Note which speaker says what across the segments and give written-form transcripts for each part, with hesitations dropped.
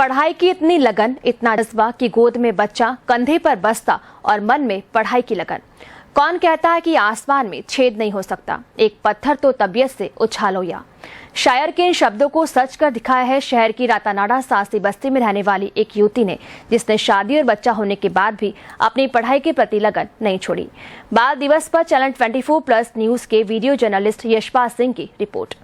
Speaker 1: पढ़ाई की इतनी लगन, इतना जज्बा कि गोद में बच्चा कंधे पर बसता और मन में पढ़ाई की लगन। कौन कहता है कि आसमान में छेद नहीं हो सकता, एक पत्थर तो तबीयत से उछालो या। शायर के इन शब्दों को सच कर दिखाया है शहर की रातानाडा सांसी बस्ती में रहने वाली एक युवती ने, जिसने शादी और बच्चा होने के बाद भी अपनी पढ़ाई के प्रति लगन नहीं छोड़ी। बाल दिवस पर चैनल 24+ न्यूज के वीडियो जर्नलिस्ट यशपाल सिंह की रिपोर्ट।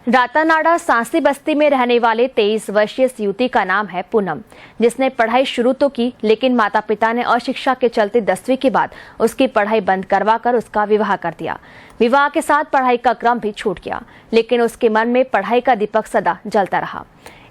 Speaker 1: रातानाडा सांसी बस्ती में रहने वाले 23 वर्षीय युवती का नाम है पूनम, जिसने पढ़ाई शुरू तो की, लेकिन माता पिता ने अशिक्षा के चलते 10वीं के बाद उसकी पढ़ाई बंद करवाकर उसका विवाह कर दिया। विवाह के साथ पढ़ाई का क्रम भी छूट गया, लेकिन उसके मन में पढ़ाई का दीपक सदा जलता रहा।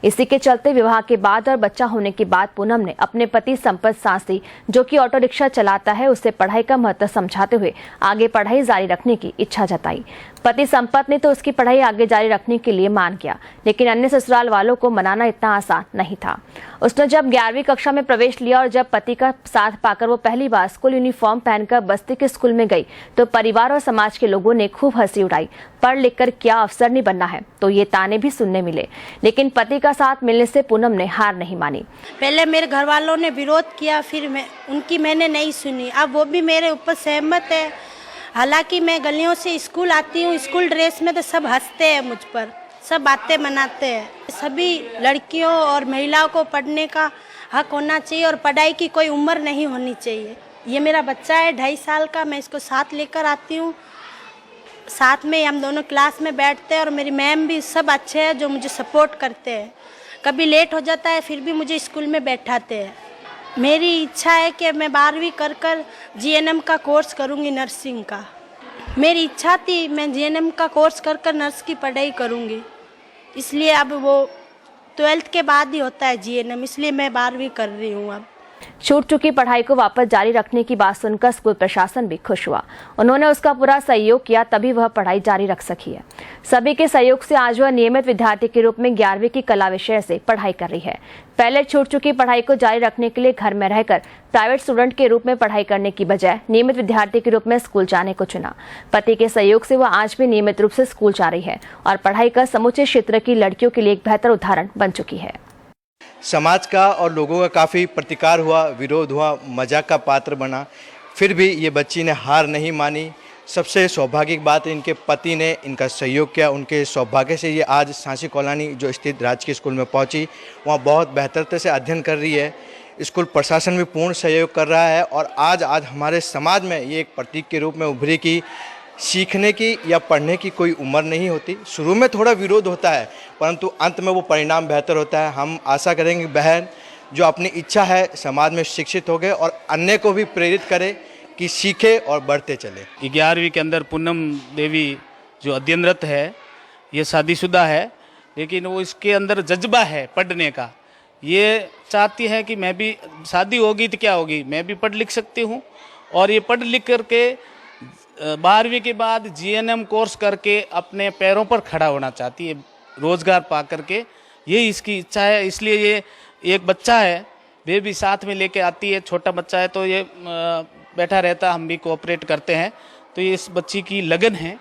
Speaker 1: इसी के चलते विवाह के बाद और बच्चा होने के बाद पूनम ने अपने पति संपत सांसी, जो कि ऑटो रिक्शा चलाता है, उसे पढ़ाई का महत्व समझाते हुए आगे पढ़ाई जारी रखने की इच्छा जताई। पति संपत ने तो उसकी पढ़ाई आगे जारी रखने के लिए मान किया, लेकिन अन्य ससुराल वालों को मनाना इतना आसान नहीं था। उसने जब 11वीं कक्षा में प्रवेश लिया और जब पति का साथ पाकर वो पहली बार स्कूल यूनिफॉर्म पहनकर बस्ती के स्कूल में गई, तो परिवार और समाज के लोगों ने खूब हंसी उड़ाई। पढ़ लिख कर क्या अफसर नहीं बनना है, तो ये ताने भी सुनने मिले, लेकिन पति का साथ मिलने से पूनम ने हार नहीं मानी।
Speaker 2: पहले मेरे घर वालों ने विरोध किया, फिर मैंने नहीं सुनी। अब वो भी मेरे ऊपर सहमत है। हालांकि मैं गलियों से स्कूल आती हूँ, स्कूल ड्रेस में तो सब हंसते हैं मुझ पर, सब बातें मनाते हैं। सभी लड़कियों और महिलाओं को पढ़ने का हक होना चाहिए और पढ़ाई की कोई उम्र नहीं होनी चाहिए। ये मेरा बच्चा है 2.5 साल का, मैं इसको साथ लेकर आती हूँ। साथ में हम दोनों क्लास में बैठते हैं और मेरी मैम भी सब अच्छे हैं जो मुझे सपोर्ट करते हैं। कभी लेट हो जाता है फिर भी मुझे स्कूल में बैठाते हैं। मेरी इच्छा है कि मैं 12वीं कर जीएनएम का कोर्स करूँगी, नर्सिंग का। मेरी इच्छा थी मैं जीएनएम का कोर्स कर नर्स की पढ़ाई करूँगी, इसलिए अब वो 12th के बाद ही होता है जीएनएम, इसलिए मैं 12वीं कर रही हूँ। अब
Speaker 1: छूट चुकी पढ़ाई को वापस जारी रखने की बात सुनकर स्कूल प्रशासन भी खुश हुआ। उन्होंने उसका पूरा सहयोग किया, तभी वह पढ़ाई जारी रख सकी है। सभी के सहयोग से आज वह नियमित विद्यार्थी के रूप में 11वीं की कला विषय से पढ़ाई कर रही है। पहले छूट चुकी पढ़ाई को जारी रखने के लिए घर में रहकर प्राइवेट स्टूडेंट के रूप में पढ़ाई करने की बजाय नियमित विद्यार्थी के रूप में स्कूल जाने को चुना। पति के सहयोग से वह आज भी नियमित रूप से स्कूल जा रही है और पढ़ाई का समूचे क्षेत्र की लड़कियों के लिए एक बेहतर उदाहरण बन चुकी है।
Speaker 3: समाज का और लोगों का काफ़ी प्रतिकार हुआ, विरोध हुआ, मजाक का पात्र बना, फिर भी ये बच्ची ने हार नहीं मानी। सबसे सौभाग्य की बात, इनके पति ने इनका सहयोग किया। उनके सौभाग्य से ये आज सांसी कॉलोनी जो स्थित राजकीय स्कूल में पहुंची, वहाँ बहुत बेहतर से अध्ययन कर रही है। स्कूल प्रशासन भी पूर्ण सहयोग कर रहा है और आज हमारे समाज में ये एक प्रतीक के रूप में उभरी कि सीखने की या पढ़ने की कोई उम्र नहीं होती। शुरू में थोड़ा विरोध होता है, परंतु अंत में वो परिणाम बेहतर होता है। हम आशा करेंगे बहन जो अपनी इच्छा है समाज में शिक्षित हो गए और अन्य को भी प्रेरित करे कि सीखे और बढ़ते चले।
Speaker 4: 11वीं के अंदर पूनम देवी जो अध्ययनरत है, ये शादीशुदा है, लेकिन वो इसके अंदर जज्बा है पढ़ने का। ये चाहती है कि मैं भी, शादी होगी तो क्या होगी, मैं भी पढ़ लिख सकती हूँ। और ये पढ़ लिख करके 12वीं के बाद जीएनएम कोर्स करके अपने पैरों पर खड़ा होना चाहती है, रोजगार पा करके। ये इसकी इच्छा है, इसलिए ये एक बच्चा है, वे भी साथ में लेके आती है। छोटा बच्चा है तो ये बैठा रहता, हम भी कोऑपरेट करते हैं। तो ये इस बच्ची की लगन है